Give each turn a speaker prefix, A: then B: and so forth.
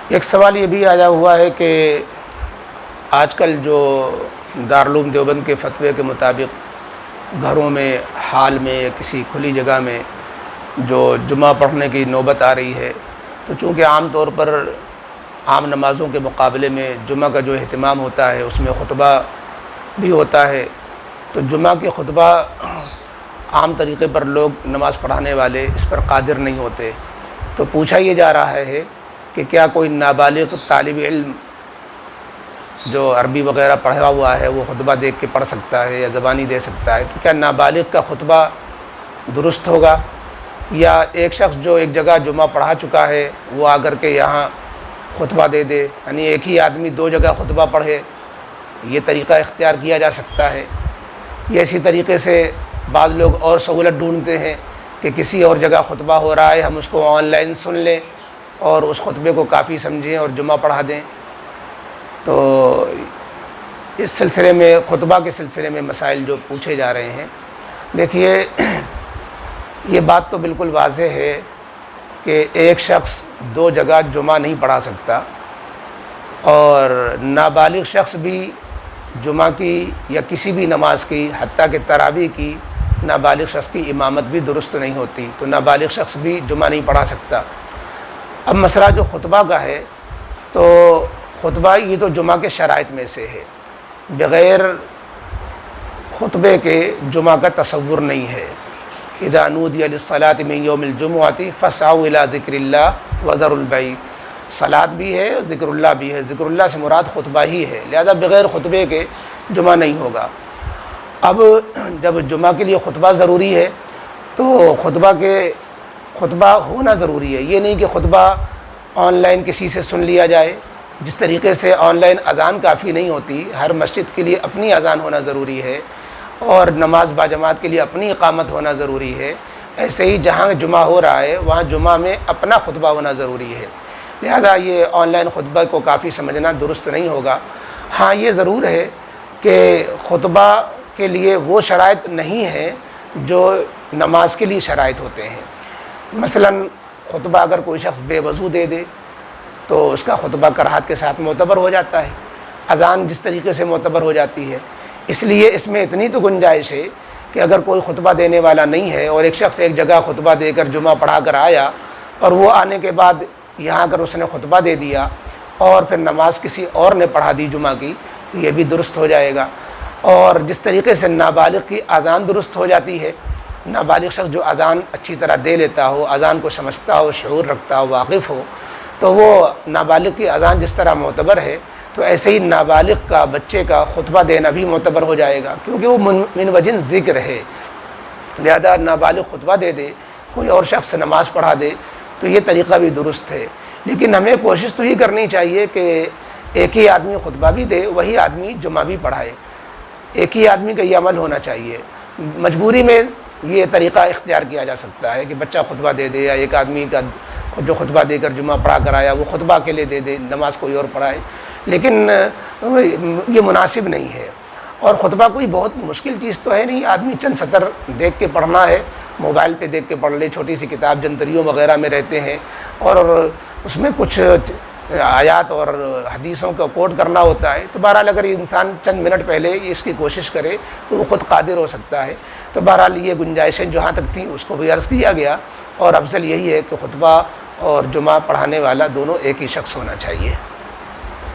A: ایک سوال یہ بھی آیا ہوا ہے کہ آج کل جو دارالعلوم دیوبند کے فتوے کے مطابق گھروں میں، حال میں یا کسی کھلی جگہ میں جو جمعہ پڑھنے کی نوبت آ رہی ہے، تو چونکہ عام طور پر عام نمازوں کے مقابلے میں جمعہ کا جو اہتمام ہوتا ہے اس میں خطبہ بھی ہوتا ہے، تو جمعہ کے خطبہ عام طریقے پر لوگ نماز پڑھانے والے اس پر قادر نہیں ہوتے، تو پوچھا یہ جا رہا ہے کہ کیا کوئی نابالغ طالب علم جو عربی وغیرہ پڑھا ہوا ہے وہ خطبہ دیکھ کے پڑھ سکتا ہے یا زبانی دے سکتا ہے، تو کیا نابالغ کا خطبہ درست ہوگا، یا ایک شخص جو ایک جگہ جمعہ پڑھا چکا ہے وہ آ کر کے یہاں خطبہ دے دے، یعنی ایک ہی آدمی دو جگہ خطبہ پڑھے، یہ طریقہ اختیار کیا جا سکتا ہے؟ یا اسی طریقے سے بعض لوگ اور سہولت ڈھونڈتے ہیں کہ کسی اور جگہ خطبہ ہو رہا ہے، ہم اس کو آن لائن سن لیں اور اس خطبے کو کافی سمجھیں اور جمعہ پڑھا دیں۔ تو اس سلسلے میں، خطبہ کے سلسلے میں مسائل جو پوچھے جا رہے ہیں، دیکھیے یہ بات تو بالکل واضح ہے کہ ایک شخص دو جگہ جمعہ نہیں پڑھا سکتا، اور نابالغ شخص بھی جمعہ کی یا کسی بھی نماز کی، حتیٰ کہ تراویح کی، نابالغ شخص کی امامت بھی درست نہیں ہوتی، تو نابالغ شخص بھی جمعہ نہیں پڑھا سکتا۔ اب مسئلہ جو خطبہ کا ہے، تو خطبہ یہ تو جمعہ کے شرائط میں سے ہے، بغیر خطبے کے جمعہ کا تصور نہیں ہے۔ اذا نودی للصلاۃ من یوم الجمعۃ فاسعوا الی ذکر اللہ وذروا البیع، صلاۃ بھی ہے، ذکر اللہ بھی ہے، ذکر اللہ سے مراد خطبہ ہی ہے، لہذا بغیر خطبے کے جمعہ نہیں ہوگا۔ اب جب جمعہ کے لیے خطبہ ضروری ہے تو خطبہ ہونا ضروری ہے، یہ نہیں کہ خطبہ آن لائن کسی سے سن لیا جائے۔ جس طریقے سے آن لائن اذان کافی نہیں ہوتی، ہر مسجد کے لیے اپنی اذان ہونا ضروری ہے اور نماز باجماعت کے لیے اپنی اقامت ہونا ضروری ہے، ایسے ہی جہاں جمعہ ہو رہا ہے وہاں جمعہ میں اپنا خطبہ ہونا ضروری ہے، لہذا یہ آن لائن خطبہ کو کافی سمجھنا درست نہیں ہوگا۔ ہاں یہ ضرور ہے کہ خطبہ کے لیے وہ شرائط نہیں ہیں جو نماز کے لیے شرائط ہوتے ہیں۔ مثلا خطبہ اگر کوئی شخص بے وضو دے دے تو اس کا خطبہ کراہت کے ساتھ معتبر ہو جاتا ہے، اذان جس طریقے سے معتبر ہو جاتی ہے، اس لیے اس میں اتنی تو گنجائش ہے کہ اگر کوئی خطبہ دینے والا نہیں ہے اور ایک شخص ایک جگہ خطبہ دے کر جمعہ پڑھا کر آیا اور وہ آنے کے بعد یہاں اگر اس نے خطبہ دے دیا اور پھر نماز کسی اور نے پڑھا دی جمعہ کی، تو یہ بھی درست ہو جائے گا۔ اور جس طریقے سے نابالغ کی اذان درست ہو جاتی ہے، نابالغ شخص جو اذان اچھی طرح دے لیتا ہو، اذان کو سمجھتا ہو، شعور رکھتا ہو، واقف ہو، تو وہ نابالغ کی اذان جس طرح معتبر ہے، تو ایسے ہی نابالغ کا، بچے کا خطبہ دینا بھی معتبر ہو جائے گا، کیونکہ وہ من وجن ذکر ہے، لہذا نابالغ خطبہ دے دے، کوئی اور شخص نماز پڑھا دے، تو یہ طریقہ بھی درست ہے۔ لیکن ہمیں کوشش تو یہ کرنی چاہیے کہ ایک ہی آدمی خطبہ بھی دے، وہی آدمی جمعہ بھی پڑھائے، ایک ہی آدمی کا یہ عمل ہونا چاہیے۔ مجبوری میں یہ طریقہ اختیار کیا جا سکتا ہے کہ بچہ خطبہ دے دے، یا ایک آدمی کا جو خطبہ دے کر جمعہ پڑھا کر آیا وہ خطبہ کے لیے دے دے، نماز کوئی اور پڑھائے، لیکن یہ مناسب نہیں ہے۔ اور خطبہ کوئی بہت مشکل چیز تو ہے نہیں، آدمی چند سطر دیکھ کے پڑھنا ہے، موبائل پہ دیکھ کے پڑھ لے، چھوٹی سی کتاب جنتریوں وغیرہ میں رہتے ہیں، اور اس میں کچھ آیات اور حدیثوں کا کوٹ کرنا ہوتا ہے، تو بہرحال اگر انسان چند منٹ پہلے اس کی کوشش کرے تو وہ خود قادر ہو سکتا ہے۔ تو بہرحال یہ گنجائشیں جہاں تک تھیں اس کو بھی عرض کیا گیا، اور افضل یہی ہے کہ خطبہ اور جمعہ پڑھانے والا دونوں ایک ہی شخص ہونا چاہیے۔